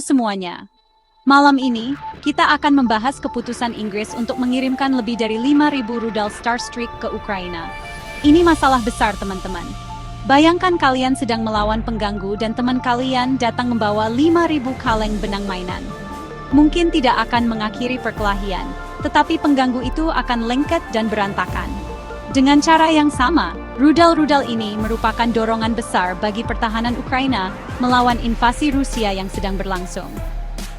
Semuanya. Malam ini, kita akan membahas keputusan Inggris untuk mengirimkan lebih dari 5.000 rudal Starstreak ke Ukraina. Ini masalah besar, teman-teman. Bayangkan kalian sedang melawan pengganggu dan teman kalian datang membawa 5.000 kaleng benang mainan. Mungkin tidak akan mengakhiri perkelahian, tetapi pengganggu itu akan lengket dan berantakan. Dengan cara yang sama, rudal-rudal ini merupakan dorongan besar bagi pertahanan Ukraina melawan invasi Rusia yang sedang berlangsung.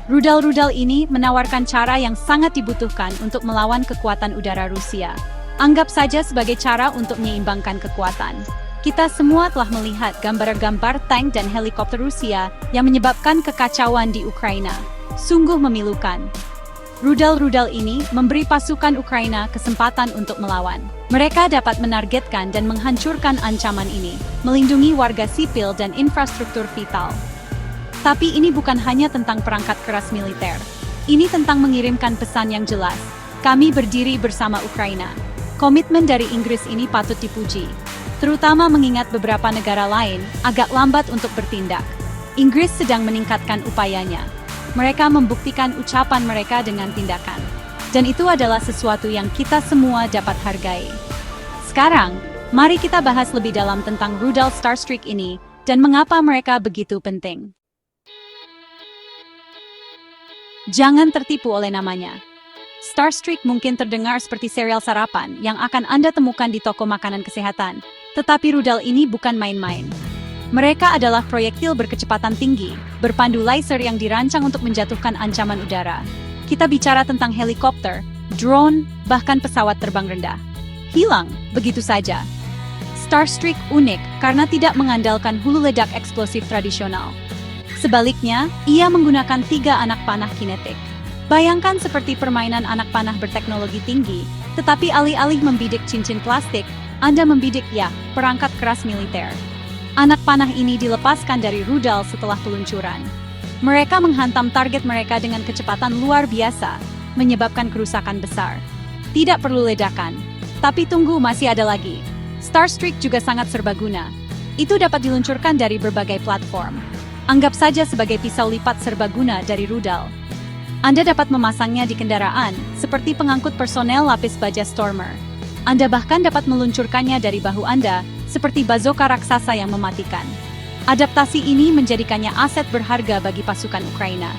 Rudal-rudal ini menawarkan cara yang sangat dibutuhkan untuk melawan kekuatan udara Rusia. Anggap saja sebagai cara untuk menyeimbangkan kekuatan. Kita semua telah melihat gambar-gambar tank dan helikopter Rusia yang menyebabkan kekacauan di Ukraina. Sungguh memilukan. Rudal-rudal ini memberi pasukan Ukraina kesempatan untuk melawan. Mereka dapat menargetkan dan menghancurkan ancaman ini, melindungi warga sipil dan infrastruktur vital. Tapi ini bukan hanya tentang perangkat keras militer. Ini tentang mengirimkan pesan yang jelas. Kami berdiri bersama Ukraina. Komitmen dari Inggris ini patut dipuji. Terutama mengingat beberapa negara lain agak lambat untuk bertindak. Inggris sedang meningkatkan upayanya. Mereka membuktikan ucapan mereka dengan tindakan. Dan itu adalah sesuatu yang kita semua dapat hargai. Sekarang, mari kita bahas lebih dalam tentang rudal Starstreak ini dan mengapa mereka begitu penting. Jangan tertipu oleh namanya. Starstreak mungkin terdengar seperti serial sarapan yang akan Anda temukan di toko makanan kesehatan, tetapi rudal ini bukan main-main. Mereka adalah proyektil berkecepatan tinggi, berpandu laser yang dirancang untuk menjatuhkan ancaman udara. Kita bicara tentang helikopter, drone, bahkan pesawat terbang rendah. Hilang, begitu saja. Starstreak unik karena tidak mengandalkan hulu ledak eksplosif tradisional. Sebaliknya, ia menggunakan 3 anak panah kinetik. Bayangkan seperti permainan anak panah berteknologi tinggi, tetapi alih-alih membidik cincin plastik, Anda membidik perangkat keras militer. Anak panah ini dilepaskan dari rudal setelah peluncuran. Mereka menghantam target mereka dengan kecepatan luar biasa, menyebabkan kerusakan besar. Tidak perlu ledakan, tapi tunggu, masih ada lagi. Starstreak juga sangat serbaguna. Itu dapat diluncurkan dari berbagai platform. Anggap saja sebagai pisau lipat serbaguna dari rudal. Anda dapat memasangnya di kendaraan, seperti pengangkut personel lapis baja Stormer. Anda bahkan dapat meluncurkannya dari bahu Anda, seperti bazooka raksasa yang mematikan. Adaptasi ini menjadikannya aset berharga bagi pasukan Ukraina.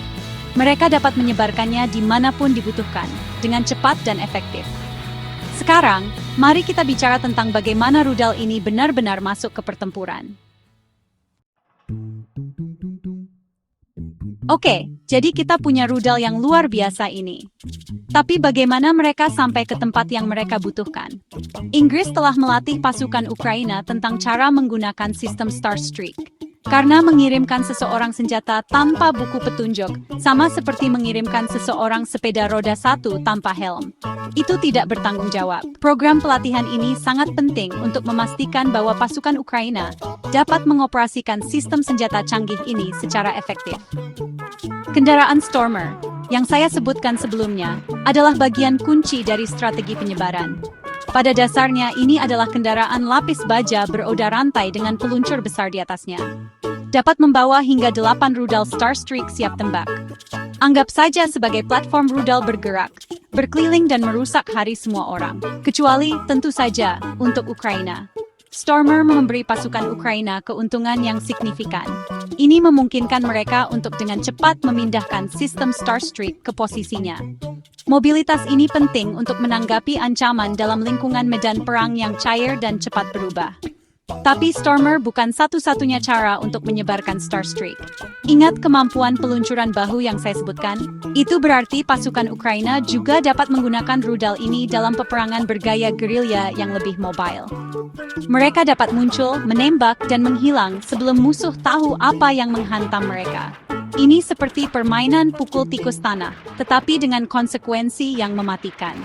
Mereka dapat menyebarkannya dimanapun dibutuhkan, dengan cepat dan efektif. Sekarang, mari kita bicara tentang bagaimana rudal ini benar-benar masuk ke pertempuran. Oke, jadi kita punya rudal yang luar biasa ini. Tapi bagaimana mereka sampai ke tempat yang mereka butuhkan? Inggris telah melatih pasukan Ukraina tentang cara menggunakan sistem Starstreak. Karena mengirimkan seseorang senjata tanpa buku petunjuk, sama seperti mengirimkan seseorang sepeda roda 1 tanpa helm. Itu tidak bertanggung jawab. Program pelatihan ini sangat penting untuk memastikan bahwa pasukan Ukraina dapat mengoperasikan sistem senjata canggih ini secara efektif. Kendaraan Stormer, yang saya sebutkan sebelumnya, adalah bagian kunci dari strategi penyebaran. Pada dasarnya, ini adalah kendaraan lapis baja beroda rantai dengan peluncur besar di atasnya. Dapat membawa hingga 8 rudal Starstreak siap tembak. Anggap saja sebagai platform rudal bergerak, berkeliling dan merusak hari semua orang. Kecuali, tentu saja, untuk Ukraina. Stormer memberi pasukan Ukraina keuntungan yang signifikan. Ini memungkinkan mereka untuk dengan cepat memindahkan sistem Starstreak ke posisinya. Mobilitas ini penting untuk menanggapi ancaman dalam lingkungan medan perang yang cair dan cepat berubah. Tapi Stormer bukan satu-satunya cara untuk menyebarkan Starstreak. Ingat kemampuan peluncuran bahu yang saya sebutkan? Itu berarti pasukan Ukraina juga dapat menggunakan rudal ini dalam peperangan bergaya gerilya yang lebih mobile. Mereka dapat muncul, menembak, dan menghilang sebelum musuh tahu apa yang menghantam mereka. Ini seperti permainan pukul tikus tanah, tetapi dengan konsekuensi yang mematikan.